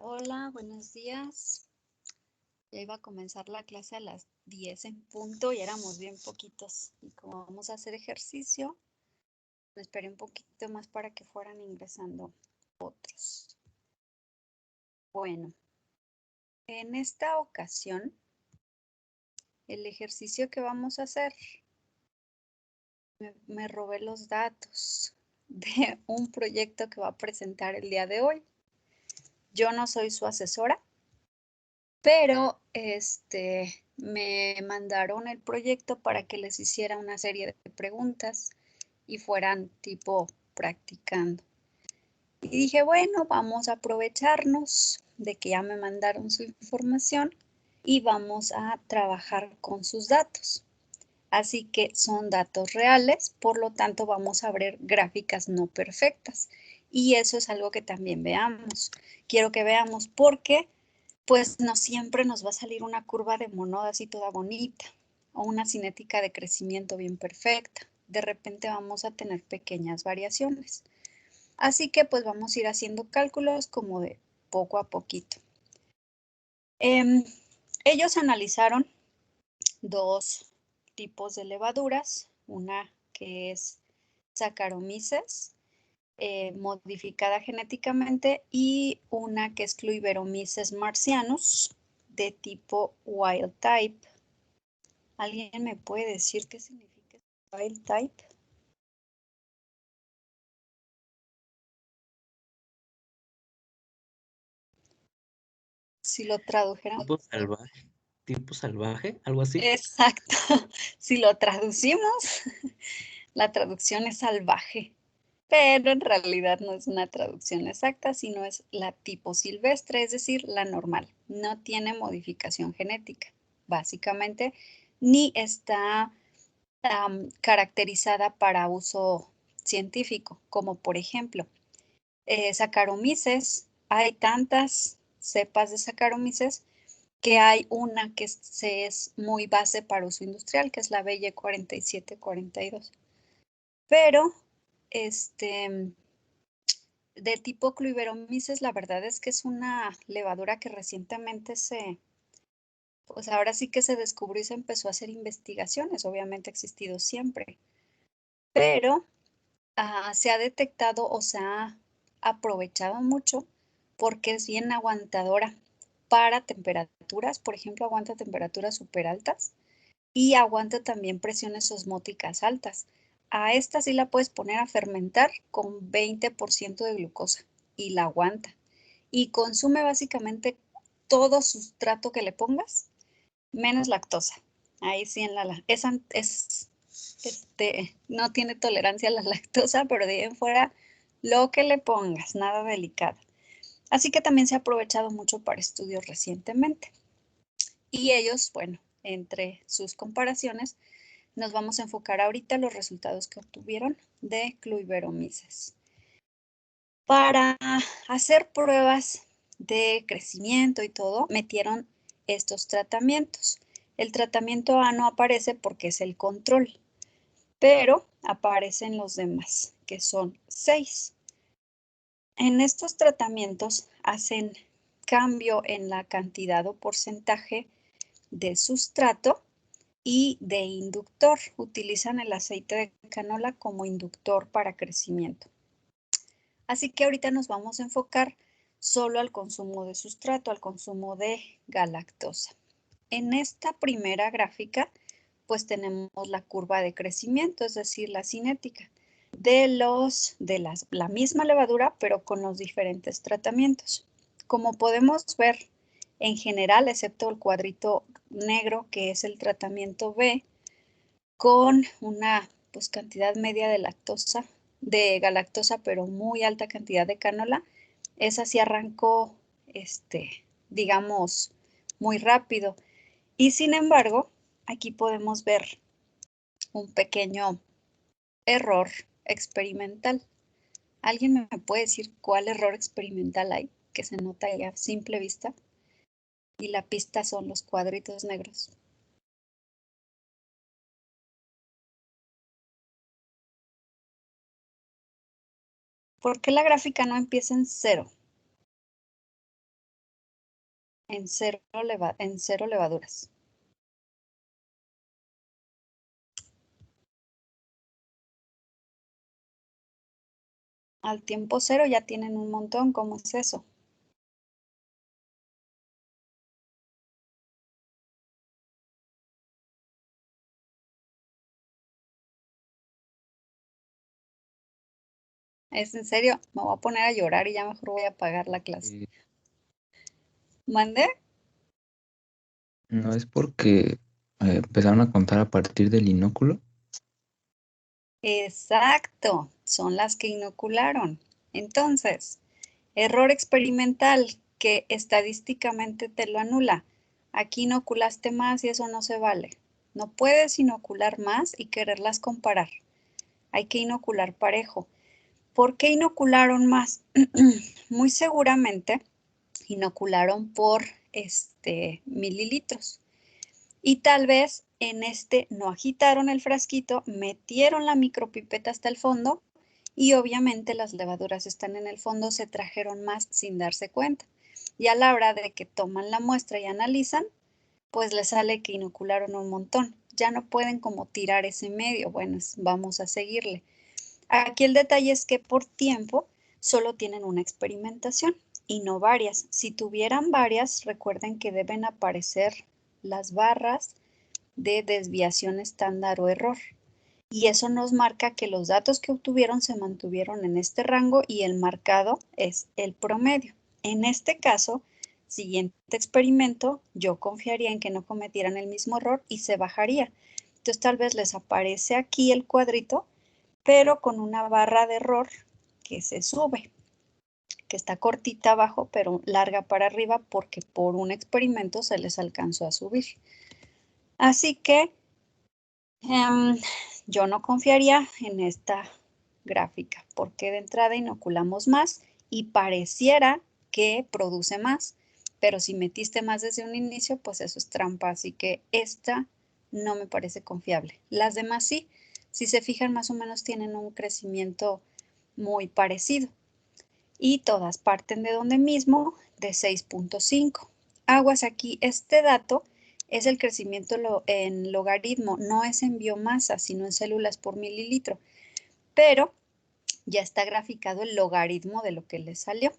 Hola, buenos días. Ya iba a comenzar la clase a las 10 en punto y éramos bien poquitos. Y como vamos a hacer ejercicio, me esperé un poquito más para que fueran ingresando otros. Bueno, en esta ocasión, el ejercicio que vamos a hacer, me robé los datos de un proyecto que va a presentar el día de hoy. Yo no soy su asesora, pero me mandaron el proyecto para que les hiciera una serie de preguntas y fueran tipo practicando. Y dije, bueno, vamos a aprovecharnos de que ya me mandaron su información y vamos a trabajar con sus datos. Así que son datos reales, por lo tanto vamos a ver gráficas no perfectas. Y eso es algo que también veamos. Quiero que veamos por qué pues no siempre nos va a salir una curva de Monod así toda bonita o una cinética de crecimiento bien perfecta. De repente vamos a tener pequeñas variaciones. Así que pues vamos a ir haciendo cálculos como de poco a poquito. Ellos analizaron dos tipos de levaduras, una que es Saccharomyces modificada genéticamente y una que es Cluiberomyces marcianus de tipo wild type. ¿Alguien me puede decir qué significa wild type? Si lo tradujera. Tipo salvaje, algo así. Exacto. Si lo traducimos, la traducción es salvaje. Pero en realidad no es una traducción exacta, sino es la tipo silvestre, es decir, la normal. No tiene modificación genética, básicamente, ni está caracterizada para uso científico, como por ejemplo, Saccharomyces. Hay tantas cepas de Saccharomyces que hay una que es muy base para uso industrial, que es la BY 4742. Pero, de tipo Cluiberomyces, la verdad es que es una levadura que recientemente pues ahora sí que se descubrió y se empezó a hacer investigaciones, obviamente ha existido siempre, pero se ha detectado o se ha aprovechado mucho porque es bien aguantadora para temperaturas, por ejemplo, aguanta temperaturas súper altas y aguanta también presiones osmóticas altas. A esta sí la puedes poner a fermentar con 20% de glucosa y la aguanta. Y consume básicamente todo sustrato que le pongas, menos lactosa. Ahí sí no tiene tolerancia a la lactosa, pero de ahí en fuera lo que le pongas, nada delicado. Así que también se ha aprovechado mucho para estudios recientemente. Y ellos, bueno, entre sus comparaciones, nos vamos a enfocar ahorita en los resultados que obtuvieron de Cluiberomyces. Para hacer pruebas de crecimiento y todo, metieron estos tratamientos. El tratamiento A no aparece porque es el control, pero aparecen los demás, que son 6. En estos tratamientos hacen cambio en la cantidad o porcentaje de sustrato y de inductor. Utilizan el aceite de canola como inductor para crecimiento. Así que ahorita nos vamos a enfocar solo al consumo de sustrato, al consumo de galactosa. En esta primera gráfica, pues tenemos la curva de crecimiento, es decir, la cinética de la misma levadura, pero con los diferentes tratamientos. Como podemos ver, en general, excepto el cuadrito negro, que es el tratamiento B, con una pues, cantidad media de galactosa, pero muy alta cantidad de canola, esa sí arrancó, digamos, muy rápido. Y sin embargo, aquí podemos ver un pequeño error experimental. ¿Alguien me puede decir cuál error experimental hay que se nota ya a simple vista? Y la pista son los cuadritos negros. ¿Por qué la gráfica no empieza en 0? en cero levaduras. Al tiempo cero ya tienen un montón. ¿Cómo es eso? ¿Es en serio? Me voy a poner a llorar y ya mejor voy a apagar la clase. ¿Mande? ¿No es porque empezaron a contar a partir del inóculo? Exacto, son las que inocularon. Entonces, error experimental que estadísticamente te lo anula. Aquí inoculaste más y eso no se vale. No puedes inocular más y quererlas comparar. Hay que inocular parejo. ¿Por qué inocularon más? Muy seguramente inocularon por mililitros. Y tal vez en no agitaron el frasquito, metieron la micropipeta hasta el fondo y obviamente las levaduras están en el fondo, se trajeron más sin darse cuenta. Y a la hora de que toman la muestra y analizan, pues les sale que inocularon un montón. Ya no pueden como tirar ese medio. Bueno, vamos a seguirle. Aquí el detalle es que por tiempo solo tienen una experimentación y no varias. Si tuvieran varias, recuerden que deben aparecer las barras de desviación estándar o error. Y eso nos marca que los datos que obtuvieron se mantuvieron en este rango y el marcado es el promedio. En este caso, siguiente experimento, yo confiaría en que no cometieran el mismo error y se bajaría. Entonces tal vez les aparece aquí el cuadrito, pero con una barra de error que se sube, que está cortita abajo, pero larga para arriba porque por un experimento se les alcanzó a subir. Así que yo no confiaría en esta gráfica porque de entrada inoculamos más y pareciera que produce más, pero si metiste más desde un inicio, pues eso es trampa, así que esta no me parece confiable. Las demás sí, si se fijan más o menos tienen un crecimiento muy parecido y todas parten de donde mismo, de 6.5. Aguas aquí, este dato es el crecimiento en logaritmo, no es en biomasa, sino en células por mililitro, pero ya está graficado el logaritmo de lo que le salió.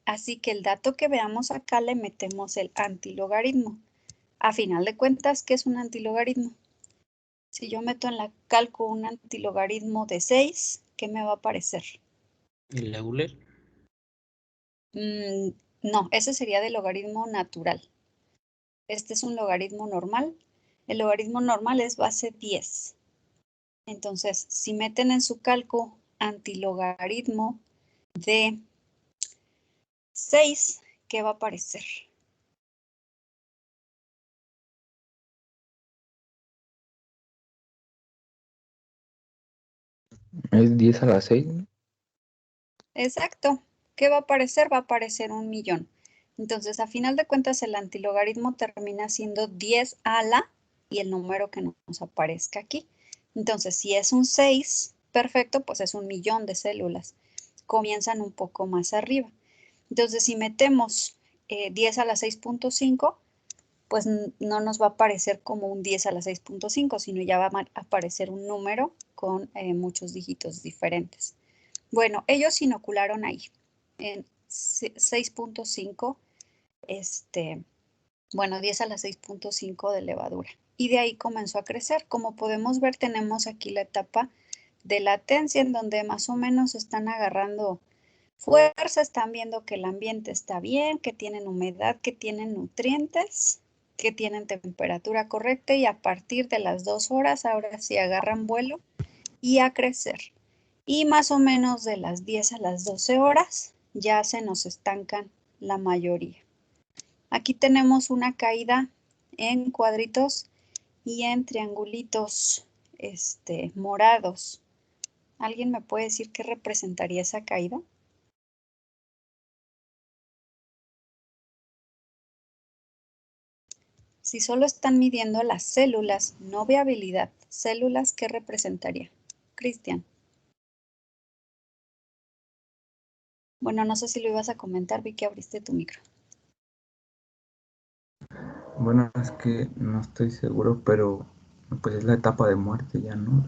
Así que el dato que veamos acá le metemos el antilogaritmo. A final de cuentas, ¿qué es un antilogaritmo? Si yo meto en la cálculo un antilogaritmo de 6, ¿qué me va a aparecer? ¿El Euler? No, ese sería de logaritmo natural. Este es un logaritmo normal. El logaritmo normal es base 10. Entonces, si meten en su cálculo antilogaritmo de 6, ¿qué va a aparecer? ¿Es 10 a la 6? Exacto. ¿Qué va a aparecer? Va a aparecer 1.000.000. Entonces, a final de cuentas, el antilogaritmo termina siendo 10 a la y el número que nos aparezca aquí. Entonces, si es un 6, perfecto, pues es 1.000.000 de células. Comienzan un poco más arriba. Entonces, si metemos 10 a la 6.5, pues no nos va a aparecer como un 10 a la 6.5, sino ya va a aparecer un número con muchos dígitos diferentes. Bueno, ellos inocularon ahí en 6.5, bueno, 10 a la 6.5 de levadura. Y de ahí comenzó a crecer. Como podemos ver, tenemos aquí la etapa de latencia en donde más o menos están agarrando fuerza, están viendo que el ambiente está bien, que tienen humedad, que tienen nutrientes, que tienen temperatura correcta y a partir de las 2 horas ahora sí agarran vuelo y a crecer. Y más o menos de las 10 a las 12 horas ya se nos estancan la mayoría. Aquí tenemos una caída en cuadritos y en triangulitos morados. ¿Alguien me puede decir qué representaría esa caída? Si solo están midiendo las células, no viabilidad, células, ¿qué representaría? Cristian. Bueno, no sé si lo ibas a comentar, vi que abriste tu micro. Bueno, es que no estoy seguro, pero pues es la etapa de muerte ya, ¿no?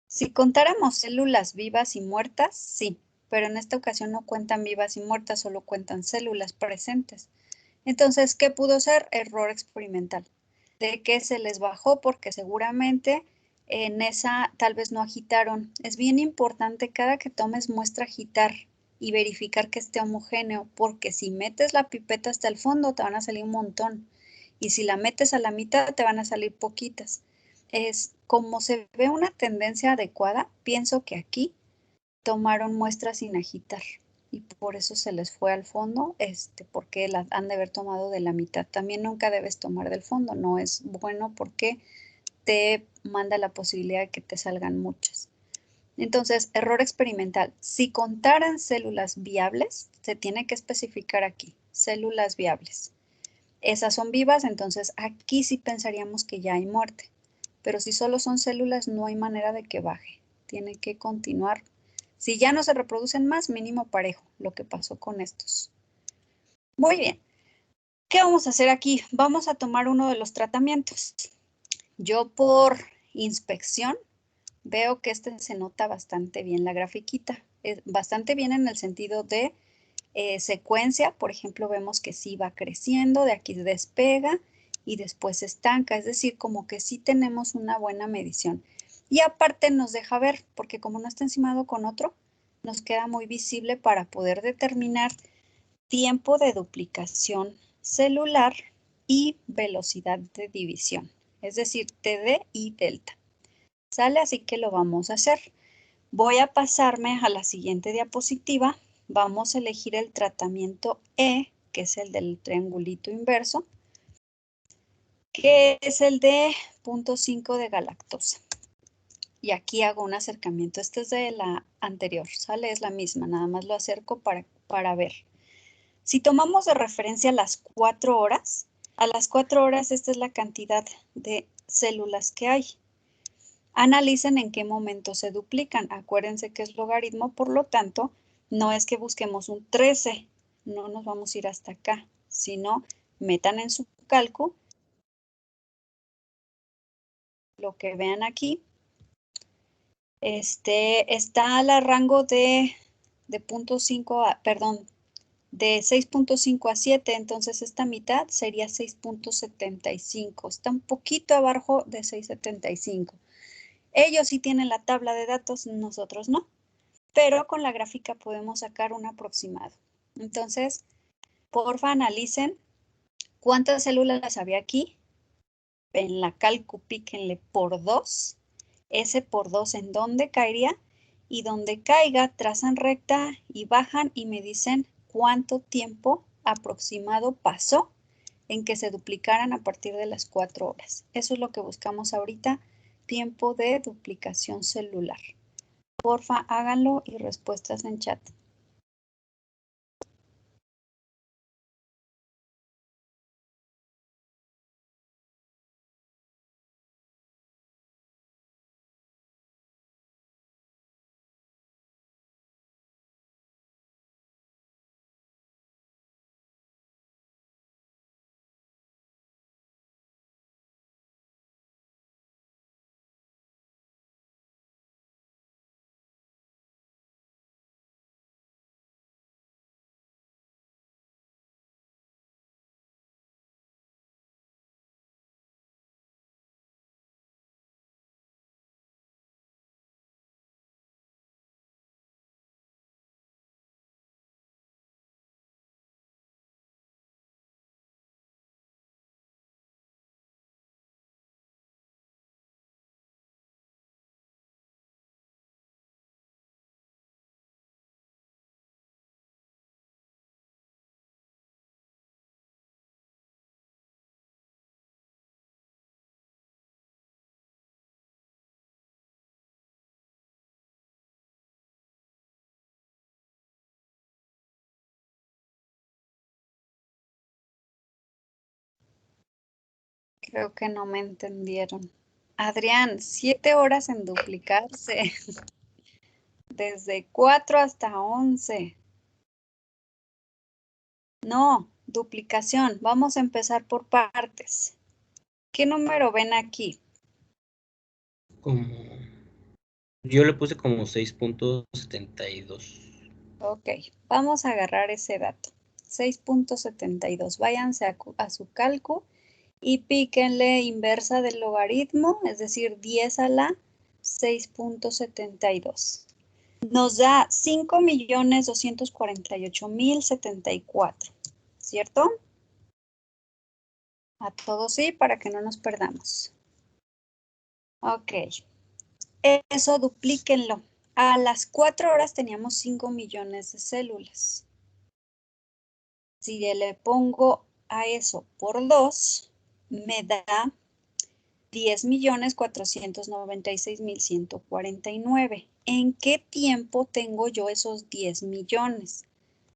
Si contáramos células vivas y muertas, sí, pero en esta ocasión no cuentan vivas y muertas, solo cuentan células presentes. Entonces, ¿qué pudo ser? Error experimental. De que se les bajó porque seguramente en esa tal vez no agitaron. Es bien importante cada que tomes muestra agitar y verificar que esté homogéneo, porque si metes la pipeta hasta el fondo te van a salir un montón y si la metes a la mitad te van a salir poquitas. Es como se ve una tendencia adecuada, pienso que aquí tomaron muestras sin agitar y por eso se les fue al fondo, porque las han de haber tomado de la mitad. También nunca debes tomar del fondo, no es bueno porque te manda la posibilidad de que te salgan muchas. Entonces, error experimental. Si contaran células viables, se tiene que especificar aquí, células viables. Esas son vivas, entonces aquí sí pensaríamos que ya hay muerte. Pero si solo son células, no hay manera de que baje. Tiene que continuar. Si ya no se reproducen más, mínimo parejo, lo que pasó con estos. Muy bien. ¿Qué vamos a hacer aquí? Vamos a tomar uno de los tratamientos. Yo por inspección veo que este se nota bastante bien la grafiquita. Bastante bien en el sentido de secuencia. Por ejemplo, vemos que sí va creciendo, de aquí despega y después se estanca. Es decir, como que sí tenemos una buena medición. Y aparte nos deja ver, porque como no está encimado con otro, nos queda muy visible para poder determinar tiempo de duplicación celular y velocidad de división, es decir, TD y delta. ¿Sale? Así que lo vamos a hacer. Voy a pasarme a la siguiente diapositiva. Vamos a elegir el tratamiento E, que es el del triangulito inverso, que es el de 0.5 de galactosa. Y aquí hago un acercamiento. Este es de la anterior, ¿sale? Es la misma, nada más lo acerco para ver. Si tomamos de referencia las 4 horas, a las 4 horas esta es la cantidad de células que hay. Analicen en qué momento se duplican. Acuérdense que es logaritmo, por lo tanto, no es que busquemos un 13, no nos vamos a ir hasta acá, sino metan en su cálculo lo que vean aquí. Está al rango de 0.5 a, perdón, de 6.5 a 7, entonces esta mitad sería 6.75. Está un poquito abajo de 6.75. Ellos sí tienen la tabla de datos, nosotros no, pero con la gráfica podemos sacar un aproximado. Entonces, porfa, analicen cuántas células había aquí. En la calcu píquenle por 2. Ese por 2 en dónde caería y donde caiga trazan recta y bajan y me dicen cuánto tiempo aproximado pasó en que se duplicaran a partir de las 4 horas. Eso es lo que buscamos ahorita, tiempo de duplicación celular. Porfa, háganlo y respuestas en chat. Creo que no me entendieron. Adrián, 7 horas en duplicarse. Desde 4 hasta 11. No, duplicación. Vamos a empezar por partes. ¿Qué número ven aquí? Yo le puse como 6.72. Ok, vamos a agarrar ese dato. 6.72. Váyanse a su cálculo y píquenle inversa del logaritmo, es decir, 10 a la 6.72. Nos da 5.248.074, ¿cierto? A todos sí, para que no nos perdamos. Ok, eso duplíquenlo. A las 4 horas teníamos 5 millones de células. Si le pongo a eso por 2, me da 10.496.149. ¿En qué tiempo tengo yo esos 10 millones?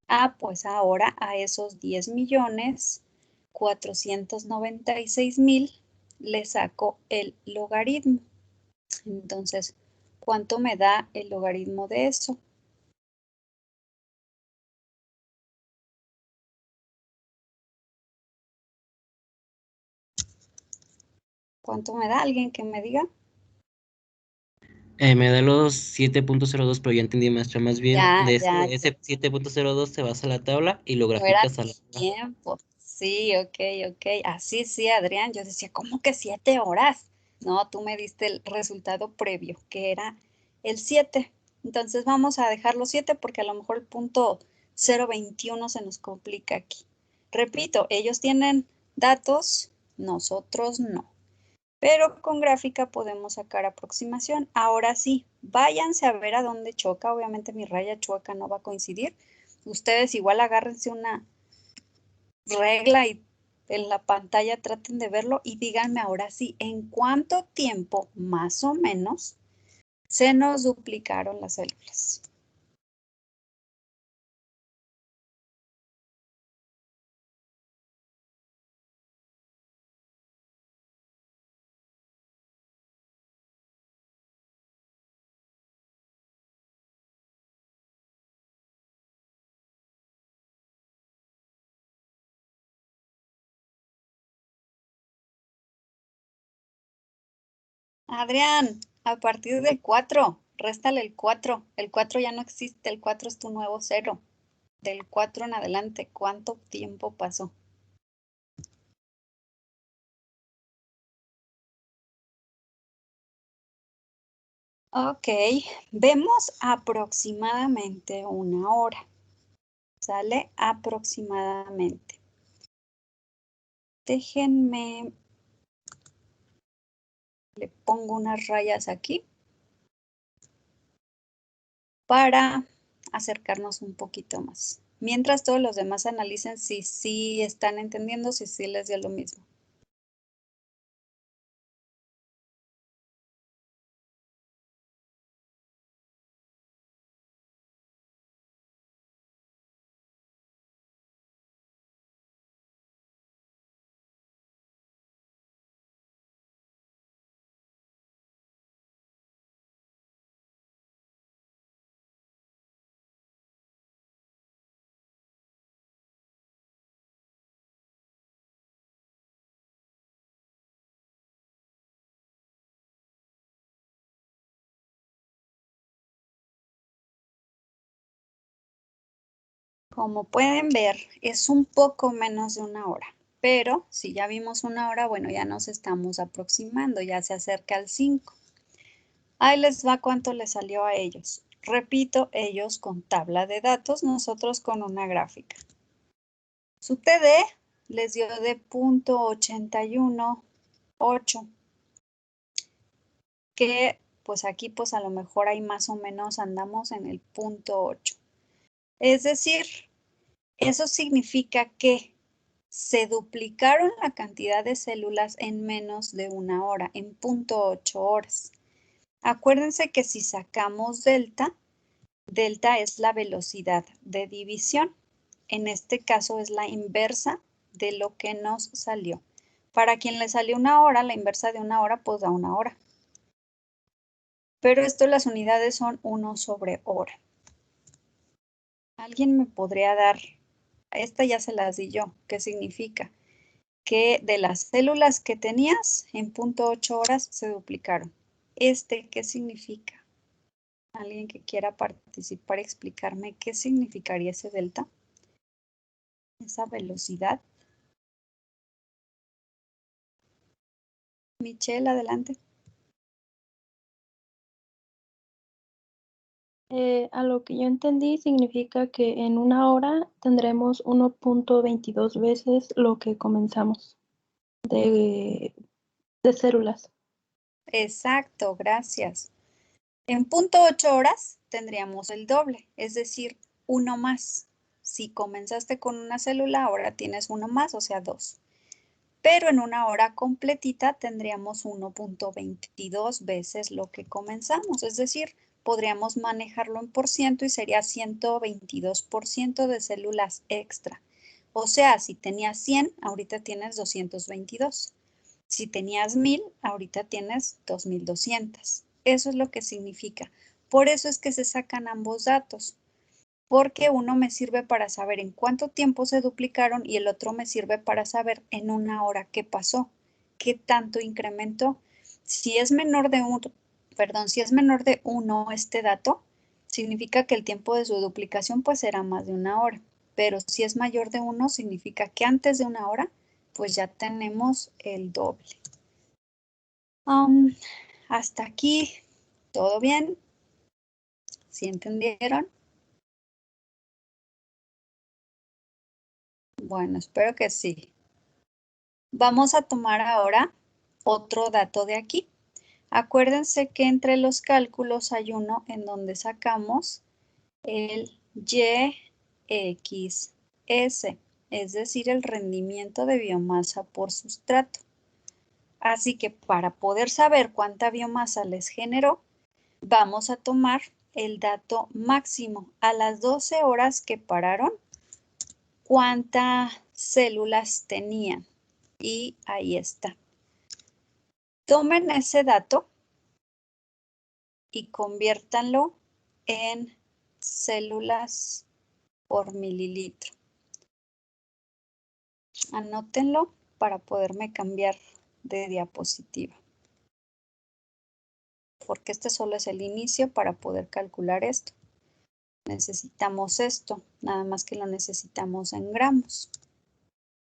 Ah, pues ahora a esos 10.496.000 le saco el logaritmo. Entonces, ¿cuánto me da el logaritmo de eso? ¿Cuánto me da? ¿Alguien que me diga? Me da los 7.02, pero ya entendí, maestra. Más bien, Ya, de ya, ese 7.02 te vas a la tabla y lo no era graficas a mi la tabla. tiempo. Sí, ok. Así sí, Adrián. Yo decía, ¿cómo que 7 horas? No, tú me diste el resultado previo, que era el 7. Entonces vamos a dejar los 7 porque a lo mejor el punto 0.21 se nos complica aquí. Repito, ellos tienen datos, nosotros no. Pero con gráfica podemos sacar aproximación. Ahora sí, váyanse a ver a dónde choca. Obviamente mi raya chueca no va a coincidir. Ustedes igual agárrense una regla y en la pantalla traten de verlo y díganme ahora sí, ¿en cuánto tiempo más o menos se nos duplicaron las células? Adrián, a partir del 4, réstale el 4. El 4 ya no existe, el 4 es tu nuevo 0. Del 4 en adelante, ¿cuánto tiempo pasó? Ok, vemos aproximadamente una hora. ¿Sale? Aproximadamente. Déjenme, le pongo unas rayas aquí para acercarnos un poquito más. Mientras todos los demás analicen si sí están entendiendo, si sí les dio lo mismo. Como pueden ver, es un poco menos de una hora, pero si ya vimos una hora, bueno, ya nos estamos aproximando, ya se acerca al 5. Ahí les va cuánto les salió a ellos. Repito, ellos con tabla de datos, nosotros con una gráfica. Su TD les dio de 0.818, que pues aquí pues a lo mejor ahí más o menos andamos en el 0.8. Es decir, eso significa que se duplicaron la cantidad de células en menos de una hora, en 0.8 horas. Acuérdense que si sacamos delta, delta es la velocidad de división. En este caso es la inversa de lo que nos salió. Para quien le salió una hora, la inversa de una hora, pues da una hora. Pero esto las unidades son 1 sobre hora. ¿Alguien me podría dar esta ya se las di yo. ¿Qué significa? Que de las células que tenías en 0.8 horas se duplicaron. ¿Qué significa? ¿Alguien que quiera participar y explicarme qué significaría ese delta? Esa velocidad. Michelle, adelante. A lo que yo entendí significa que en una hora tendremos 1.22 veces lo que comenzamos de células. Exacto, gracias. En 0.8 horas tendríamos el doble, es decir, 1 más. Si comenzaste con una célula, ahora tienes 1 más, o sea, 2. Pero en una hora completita tendríamos 1.22 veces lo que comenzamos, es decir, podríamos manejarlo en por ciento y sería 122% de células extra. O sea, si tenías 100, ahorita tienes 222. Si tenías 1000, ahorita tienes 2200. Eso es lo que significa. Por eso es que se sacan ambos datos. Porque uno me sirve para saber en cuánto tiempo se duplicaron y el otro me sirve para saber en una hora qué pasó, qué tanto incrementó. Si es menor de 1 este dato, significa que el tiempo de su duplicación pues será más de una hora. Pero si es mayor de 1, significa que antes de una hora pues ya tenemos el doble. Hasta aquí, ¿todo bien? ¿Sí entendieron? Bueno, espero que sí. Vamos a tomar ahora otro dato de aquí. Acuérdense que entre los cálculos hay uno en donde sacamos el YXS, es decir, el rendimiento de biomasa por sustrato. Así que para poder saber cuánta biomasa les generó, vamos a tomar el dato máximo a las 12 horas que pararon, cuántas células tenían. Y ahí está. Tomen ese dato y conviértanlo en células por mililitro. Anótenlo para poderme cambiar de diapositiva. Porque este solo es el inicio para poder calcular esto. Necesitamos esto, nada más que lo necesitamos en gramos.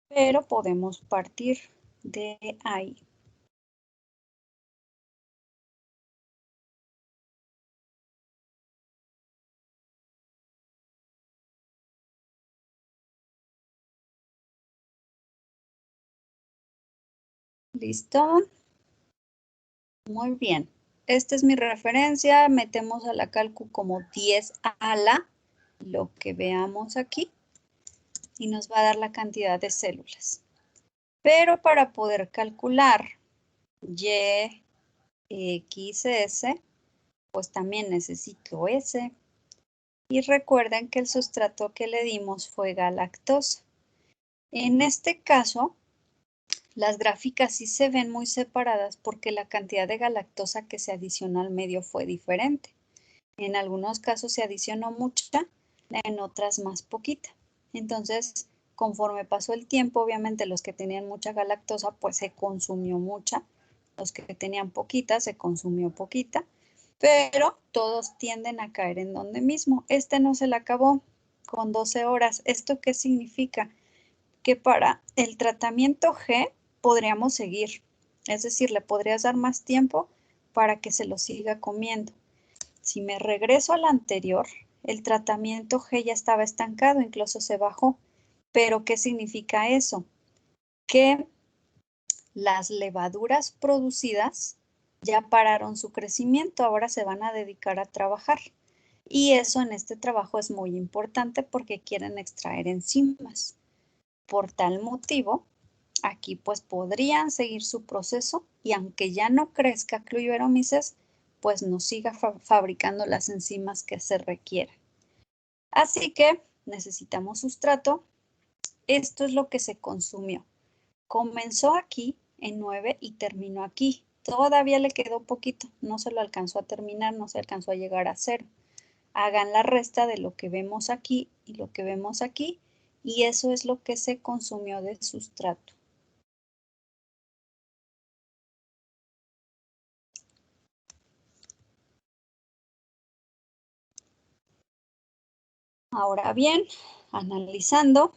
Pero podemos partir de ahí. ¿Listo? Muy bien. Esta es mi referencia. Metemos a la calcu como 10 a la, lo que veamos aquí, y nos va a dar la cantidad de células. Pero para poder calcular YXS, pues también necesito S. Y recuerden que el sustrato que le dimos fue galactosa. En este caso, las gráficas sí se ven muy separadas porque la cantidad de galactosa que se adicionó al medio fue diferente. En algunos casos se adicionó mucha, en otras más poquita. Entonces, conforme pasó el tiempo, obviamente los que tenían mucha galactosa, pues se consumió mucha. Los que tenían poquita, se consumió poquita. Pero todos tienden a caer en donde mismo. Este no se le acabó con 12 horas. ¿Esto qué significa? Que para el tratamiento G podríamos seguir. Es decir, le podrías dar más tiempo para que se lo siga comiendo. Si me regreso al anterior, el tratamiento G ya estaba estancado, incluso se bajó. ¿Pero qué significa eso? Que las levaduras producidas ya pararon su crecimiento, ahora se van a dedicar a trabajar. Y eso en este trabajo es muy importante porque quieren extraer enzimas. Por tal motivo, aquí pues podrían seguir su proceso y aunque ya no crezca Cluiveromyces, pues nos siga fabricando las enzimas que se requieren. Así que necesitamos sustrato. Esto es lo que se consumió. Comenzó aquí en 9 y terminó aquí. Todavía le quedó poquito, no se lo alcanzó a terminar, no se alcanzó a llegar a 0. Hagan la resta de lo que vemos aquí y lo que vemos aquí y eso es lo que se consumió de sustrato. Ahora bien, analizando,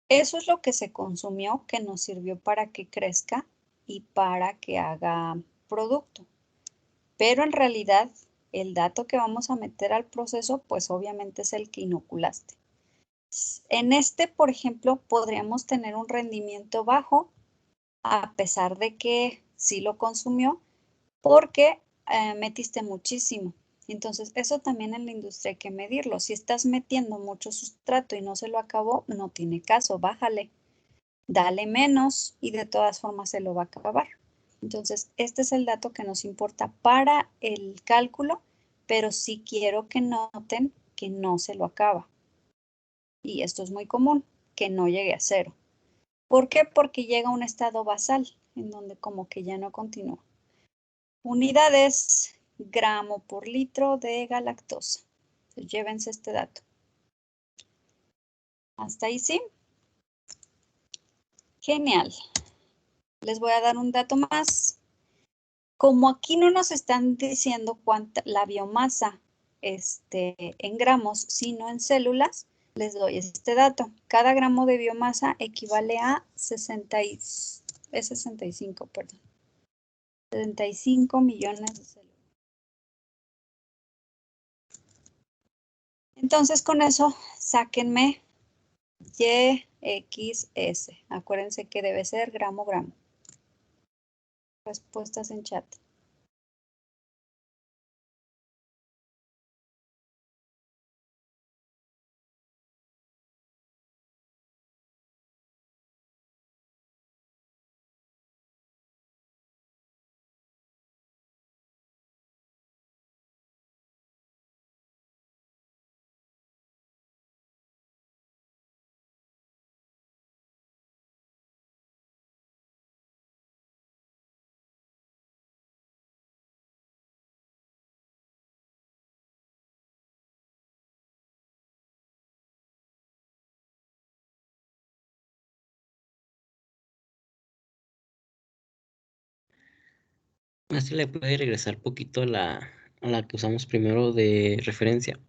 eso es lo que se consumió que nos sirvió para que crezca y para que haga producto. Pero en realidad, el dato que vamos a meter al proceso, pues obviamente es el que inoculaste. En este, por ejemplo, podríamos tener un rendimiento bajo, a pesar de que sí lo consumió, porque metiste muchísimo. Entonces, eso también en la industria hay que medirlo. Si estás metiendo mucho sustrato y no se lo acabó, no tiene caso, bájale. Dale menos y de todas formas se lo va a acabar. Entonces, este es el dato que nos importa para el cálculo, pero sí quiero que noten que no se lo acaba. Y esto es muy común, que no llegue a cero. ¿Por qué? Porque llega a un estado basal, en donde como que ya no continúa. Unidades, gramo por litro de galactosa. Entonces, llévense este dato. ¿Hasta ahí sí? Genial. Les voy a dar un dato más. Como aquí no nos están diciendo cuánta la biomasa en gramos, sino en células, les doy este dato. Cada gramo de biomasa equivale a 65, perdón. 75 millones de células. Entonces, con eso, sáquenme YXS. Acuérdense que debe ser gramo, gramo. Respuestas en chat. Así le puede regresar poquito a la que usamos primero de referencia.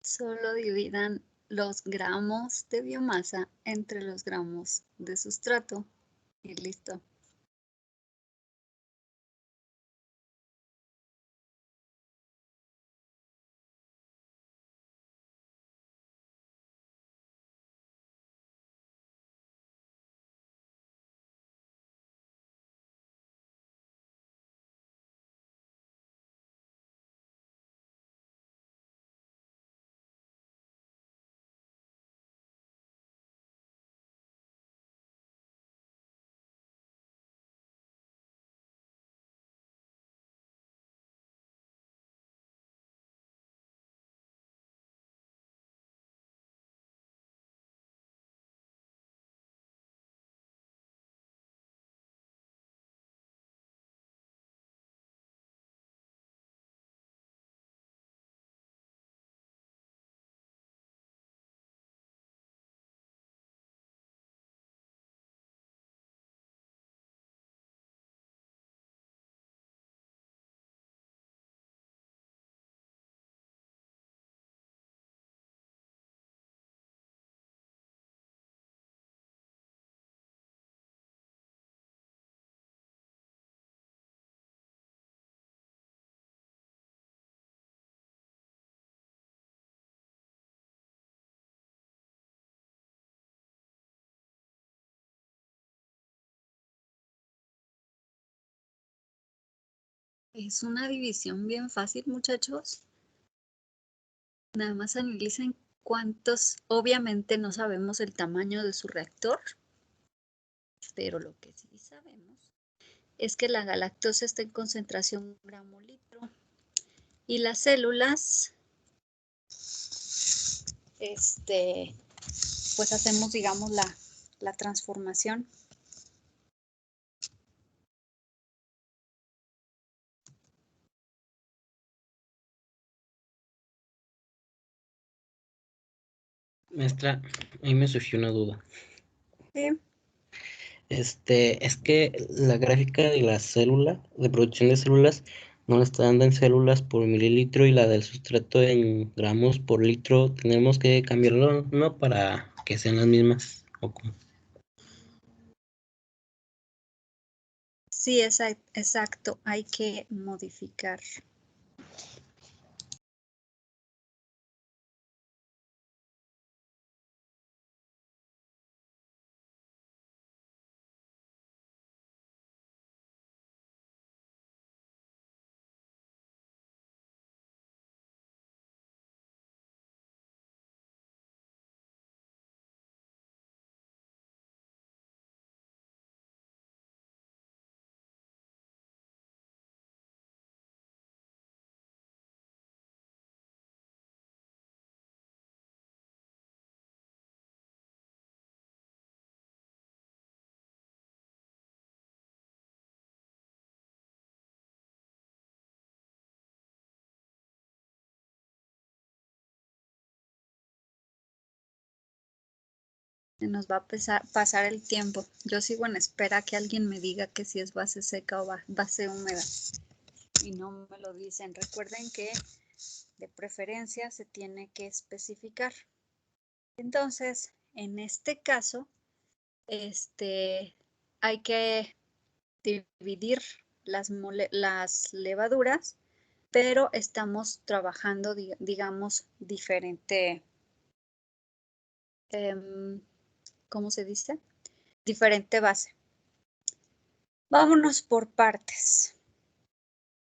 Solo dividan los gramos de biomasa entre los gramos de sustrato y listo. Es una división bien fácil, muchachos. Nada más analicen cuántos, obviamente no sabemos el tamaño de su reactor, pero lo que sí sabemos es que la galactosa está en concentración gramo litro y las células, pues hacemos, digamos, la transformación. Maestra, ahí me surgió una duda. Sí. Es que la gráfica de la célula, de producción de células, no la está dando en células por mililitro y la del sustrato en gramos por litro. Tenemos que cambiarlo, ¿no? Para que sean las mismas. ¿O cómo? Sí, exacto, hay que modificar. Se nos va a pasar el tiempo. Yo sigo en espera que alguien me diga que si es base seca o base húmeda. Y no me lo dicen. Recuerden que de preferencia se tiene que especificar. Entonces, en este caso, hay que dividir las levaduras, pero estamos trabajando, digamos, diferente. ¿Cómo se dice? Diferente base. Vámonos por partes,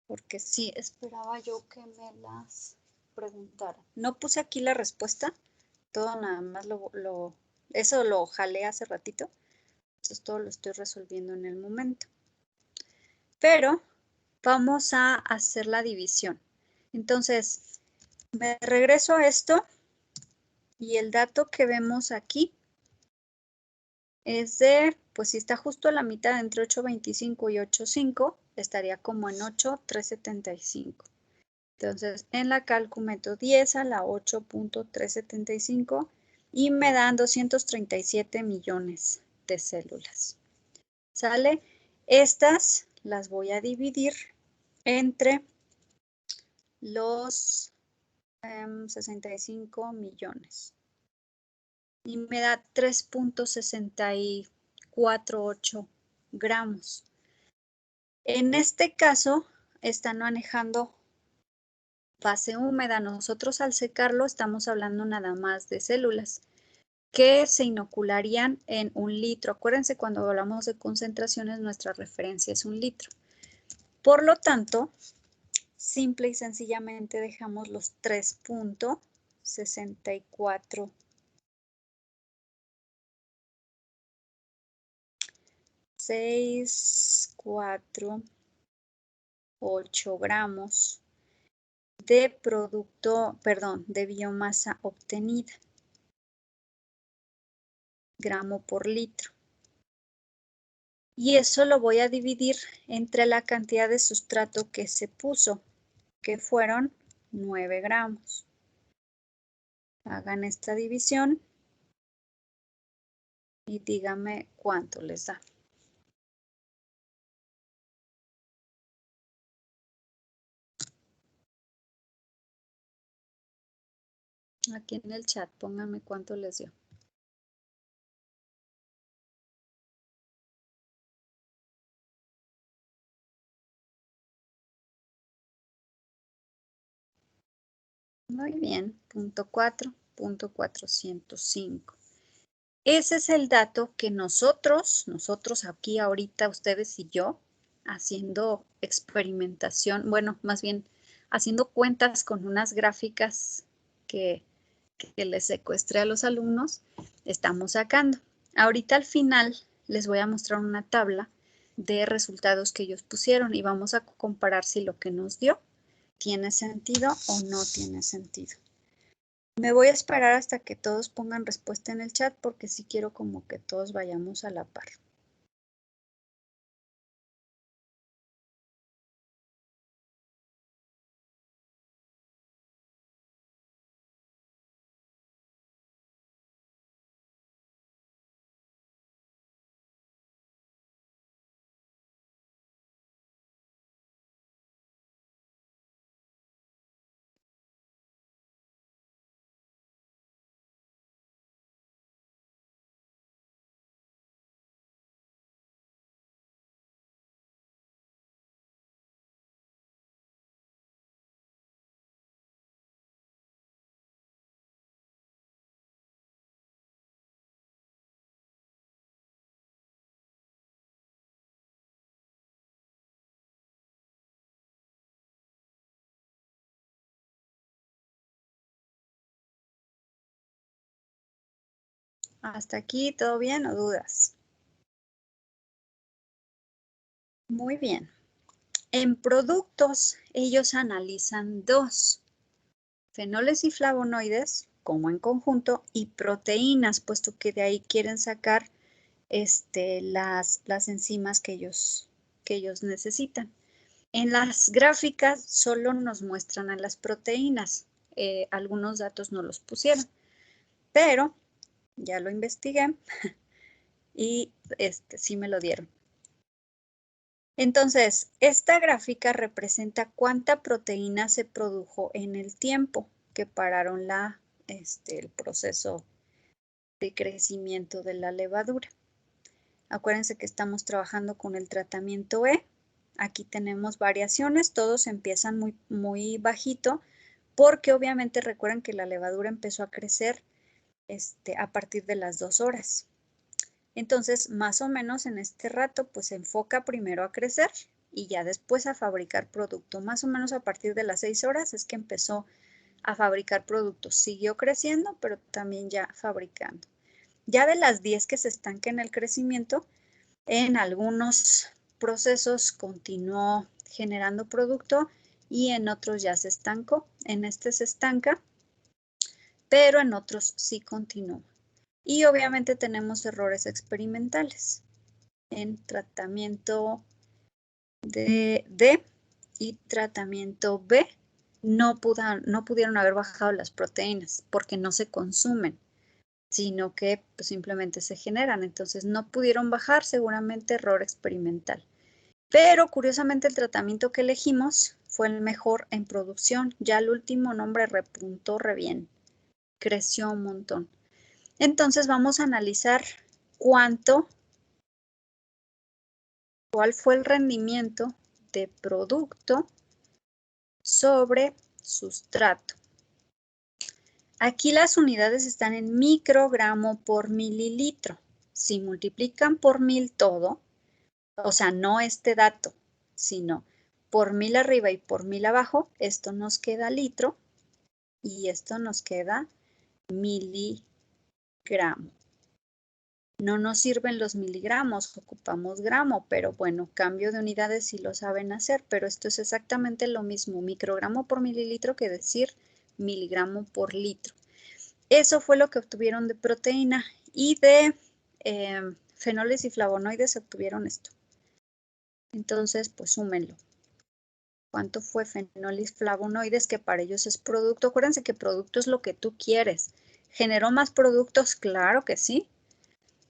porque sí, esperaba yo que me las preguntara. No puse aquí la respuesta, todo nada más eso lo jalé hace ratito, entonces todo lo estoy resolviendo en el momento. Pero vamos a hacer la división. Entonces, me regreso a esto y el dato que vemos aquí es de, pues si está justo a la mitad entre 8.25 y 8.5, estaría como en 8.375. Entonces, en la calcu meto 10 a la 8.375 y me dan 237 millones de células. ¿Sale? Estas las voy a dividir entre los 65 millones. Y me da 3.648 gramos. En este caso, están manejando fase húmeda. Nosotros al secarlo estamos hablando nada más de células que se inocularían en 1 litro. Acuérdense, cuando hablamos de concentraciones, nuestra referencia es 1 litro. Por lo tanto, simple y sencillamente dejamos los 3.64 648 gramos de producto, perdón, de biomasa obtenida, gramo por litro. Y eso lo voy a dividir entre la cantidad de sustrato que se puso, que fueron 9 gramos. Hagan esta división y díganme cuánto les da. Aquí en el chat, pónganme cuánto les dio. Muy bien, punto 4.405. Ese es el dato que nosotros aquí ahorita, ustedes y yo, haciendo experimentación, bueno, más bien haciendo cuentas con unas gráficas que les secuestré a los alumnos, estamos sacando. Ahorita al final les voy a mostrar una tabla de resultados que ellos pusieron y vamos a comparar si lo que nos dio tiene sentido o no tiene sentido. Me voy a esperar hasta que todos pongan respuesta en el chat porque sí quiero como que todos vayamos a la par. ¿Hasta aquí todo bien o dudas? Muy bien. En productos, ellos analizan 2, fenoles y flavonoides, como en conjunto, y proteínas, puesto que de ahí quieren sacar las enzimas que ellos necesitan. En las gráficas solo nos muestran a las proteínas. Algunos datos no los pusieron, pero ya lo investigué y sí me lo dieron. Entonces, esta gráfica representa cuánta proteína se produjo en el tiempo que pararon el proceso de crecimiento de la levadura. Acuérdense que estamos trabajando con el tratamiento E. Aquí tenemos variaciones, todos empiezan muy, muy bajito, porque obviamente recuerden que la levadura empezó a crecer a partir de las 2 horas. Entonces, más o menos en este rato, pues se enfoca primero a crecer y ya después a fabricar producto. Más o menos a partir de las 6 horas es que empezó a fabricar productos. Siguió creciendo, pero también ya fabricando. Ya de las 10 que se estanca en el crecimiento, en algunos procesos continuó generando producto y en otros ya se estancó. En este se estanca, pero en otros sí continúa. Y obviamente tenemos errores experimentales en tratamiento D y tratamiento B. No pudieron haber bajado las proteínas porque no se consumen, sino que pues, simplemente se generan. Entonces no pudieron bajar, seguramente error experimental. Pero curiosamente el tratamiento que elegimos fue el mejor en producción. Ya el último nombre repuntó re bien, creció un montón. Entonces vamos a analizar cuál fue el rendimiento de producto sobre sustrato. Aquí las unidades están en microgramo por mililitro. Si multiplican por 1000 todo, o sea, no este dato, sino por 1000 arriba y por 1000 abajo, esto nos queda litro y esto nos queda miligramo. No nos sirven los miligramos, ocupamos gramo, pero bueno, cambio de unidades sí lo saben hacer, pero esto es exactamente lo mismo, microgramo por mililitro que decir miligramo por litro. Eso fue lo que obtuvieron de proteína y de fenoles y flavonoides obtuvieron esto. Entonces, pues súmenlo. ¿Cuánto fue fenoles y flavonoides? Que para ellos es producto. Acuérdense que producto es lo que tú quieres. ¿Generó más productos? Claro que sí.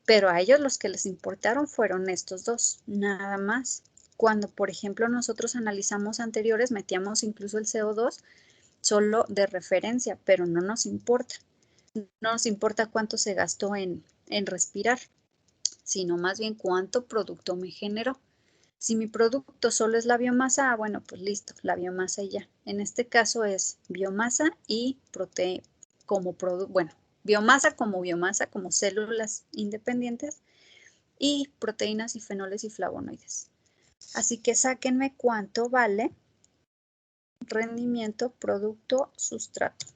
Pero a ellos los que les importaron fueron estos dos, nada más. Cuando, por ejemplo, nosotros analizamos anteriores, metíamos incluso el CO2 solo de referencia, pero no nos importa. No nos importa cuánto se gastó en respirar, sino más bien cuánto producto me generó. Si mi producto solo es la biomasa, bueno, pues listo, la biomasa y ya. En este caso es biomasa y proteína como producto, bueno, biomasa, como células independientes y proteínas y fenoles y flavonoides. Así que sáquenme cuánto vale rendimiento producto sustrato.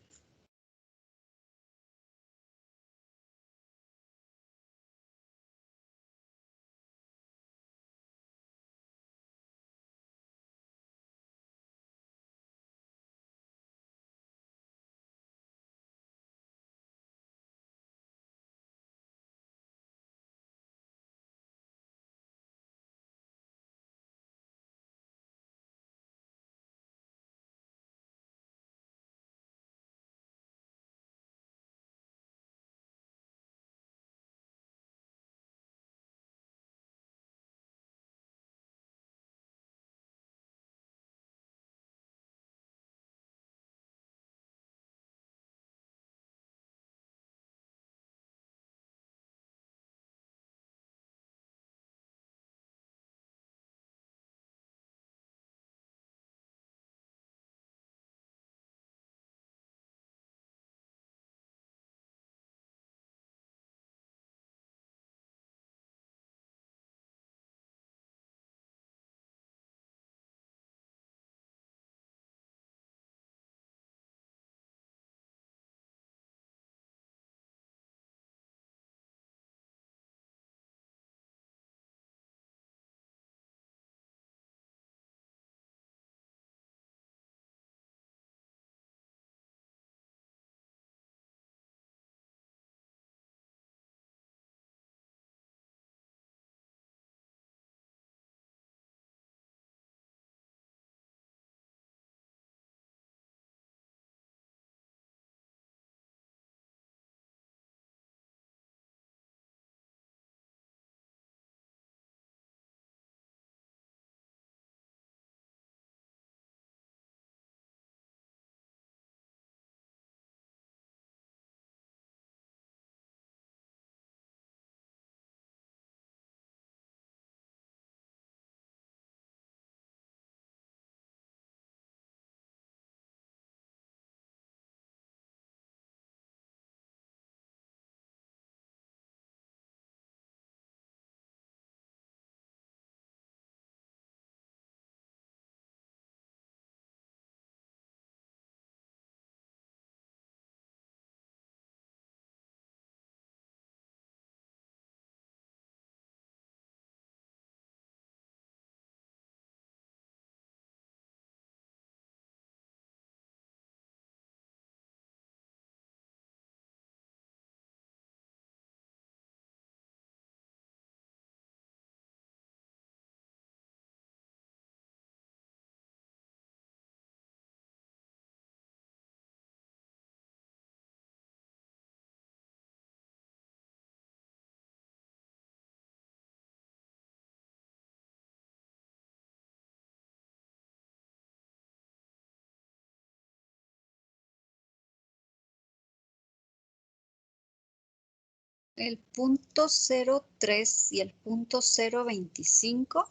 El punto 0.3 y el punto 0.25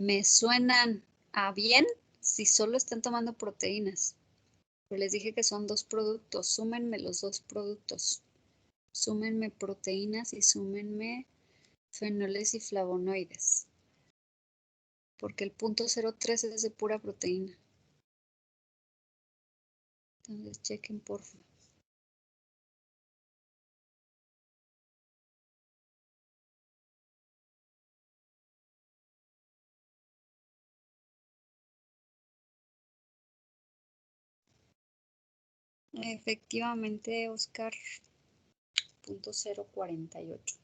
me suenan a bien si solo están tomando proteínas. Pero les dije que son dos productos. Súmenme los dos productos. Súmenme proteínas y súmenme fenoles y flavonoides. Porque el punto 0.3 es de pura proteína. Entonces chequen por favor. Efectivamente, Oscar, punto 0.48.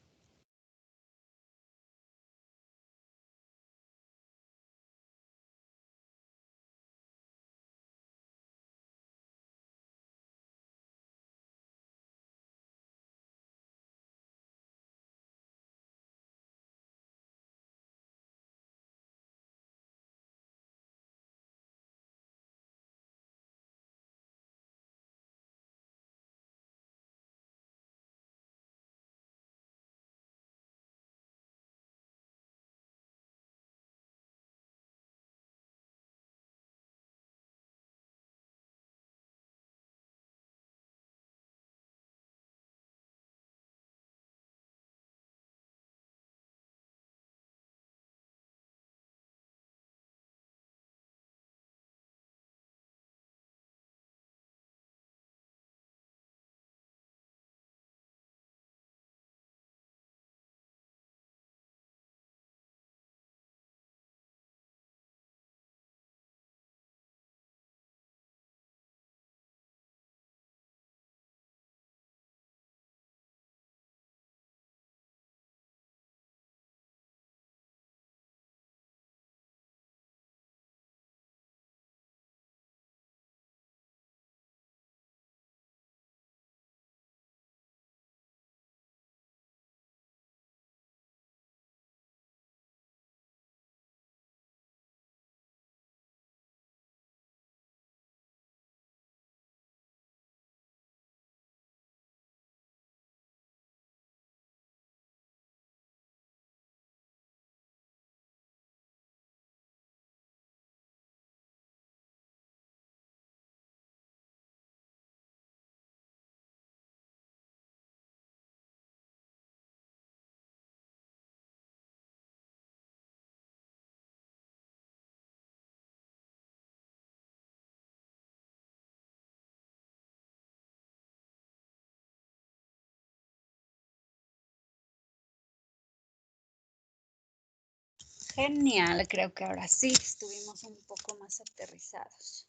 Genial, creo que ahora sí estuvimos un poco más aterrizados.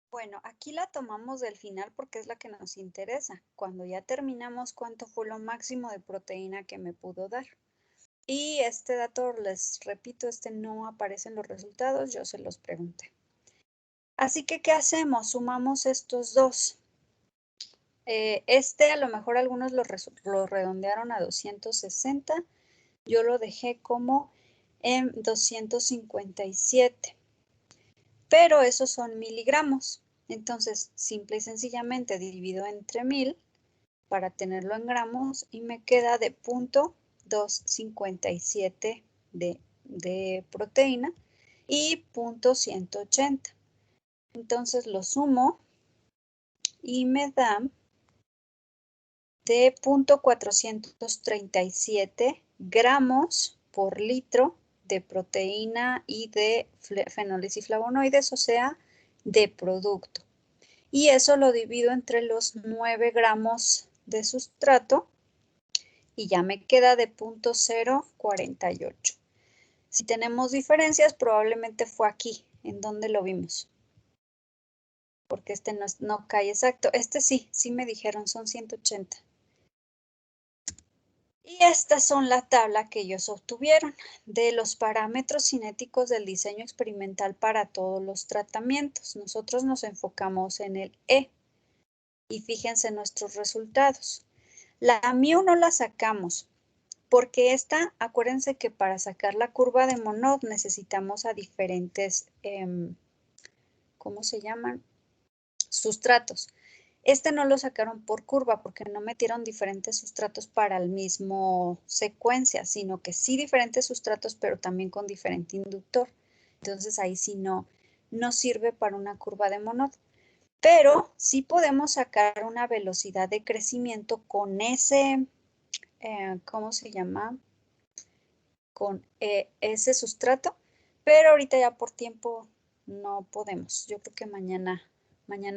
Bueno, aquí la tomamos del final porque es la que nos interesa. Cuando ya terminamos, ¿cuánto fue lo máximo de proteína que me pudo dar? Y este dato, les repito, no aparece en los resultados, yo se los pregunté. Así que, ¿qué hacemos? Sumamos estos dos. A lo mejor algunos lo redondearon a 260. Yo lo dejé como en 257. Pero esos son miligramos. Entonces, simple y sencillamente divido entre 1000 para tenerlo en gramos y me queda de 0.257 de proteína y 0.180. Entonces lo sumo y me da de 0.437 gramos por litro de proteína y de fenoles y flavonoides, o sea, de producto. Y eso lo divido entre los 9 gramos de sustrato y ya me queda de 0.048. Si tenemos diferencias, probablemente fue aquí, en donde lo vimos. Porque no cae exacto. Sí me dijeron, son 180. Y estas son la tabla que ellos obtuvieron de los parámetros cinéticos del diseño experimental para todos los tratamientos. Nosotros nos enfocamos en el E. Y fíjense nuestros resultados. La μ no la sacamos, porque acuérdense que para sacar la curva de Monod necesitamos a diferentes, ¿cómo se llaman? Sustratos. Este no lo sacaron por curva porque no metieron diferentes sustratos para el mismo secuencia, sino que sí diferentes sustratos, pero también con diferente inductor. Entonces ahí sí no sirve para una curva de Monod. Pero sí podemos sacar una velocidad de crecimiento con ese, ¿cómo se llama? Con ese sustrato, pero ahorita ya por tiempo no podemos. Yo creo que mañana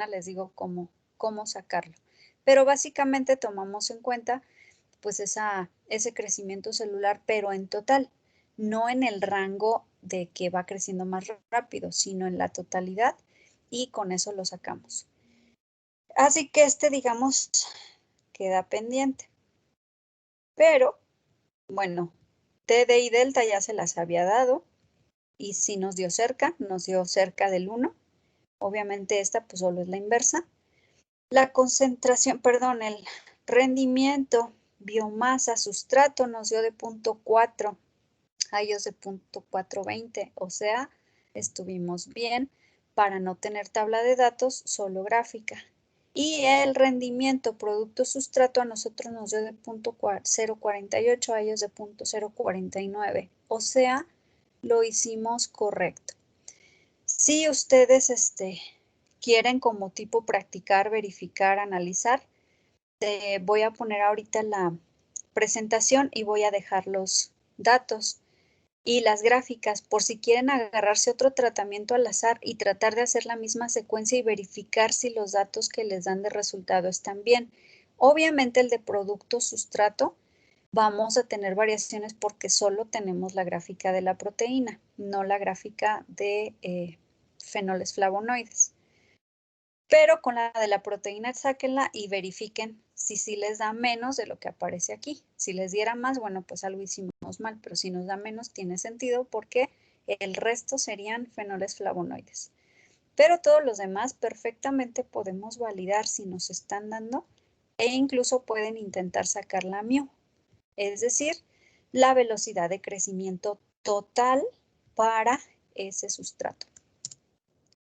les digo cómo sacarlo. Pero básicamente tomamos en cuenta pues ese crecimiento celular, pero en total, no en el rango de que va creciendo más rápido, sino en la totalidad, y con eso lo sacamos. Así que digamos, queda pendiente. Pero, bueno, TD y delta ya se las había dado, y si nos dio cerca del 1. Obviamente esta pues solo es la inversa. La concentración, perdón, el rendimiento biomasa sustrato nos dio de 0.4, a ellos de 0.420, o sea, estuvimos bien para no tener tabla de datos, solo gráfica. Y el rendimiento producto sustrato a nosotros nos dio de 0.048, a ellos de 0.049, o sea, lo hicimos correcto. Si ustedes quieren como tipo practicar, verificar, analizar, voy a poner ahorita la presentación y voy a dejar los datos y las gráficas por si quieren agarrarse otro tratamiento al azar y tratar de hacer la misma secuencia y verificar si los datos que les dan de resultado están bien. Obviamente el de producto sustrato vamos a tener variaciones porque solo tenemos la gráfica de la proteína, no la gráfica de fenoles flavonoides. Pero con la de la proteína sáquenla y verifiquen si sí les da menos de lo que aparece aquí. Si les diera más, bueno, pues algo hicimos mal, pero si nos da menos tiene sentido porque el resto serían fenoles flavonoides. Pero todos los demás perfectamente podemos validar si nos están dando e incluso pueden intentar sacar la mu, es decir, la velocidad de crecimiento total para ese sustrato.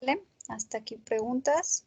¿Vale? Hasta aquí preguntas.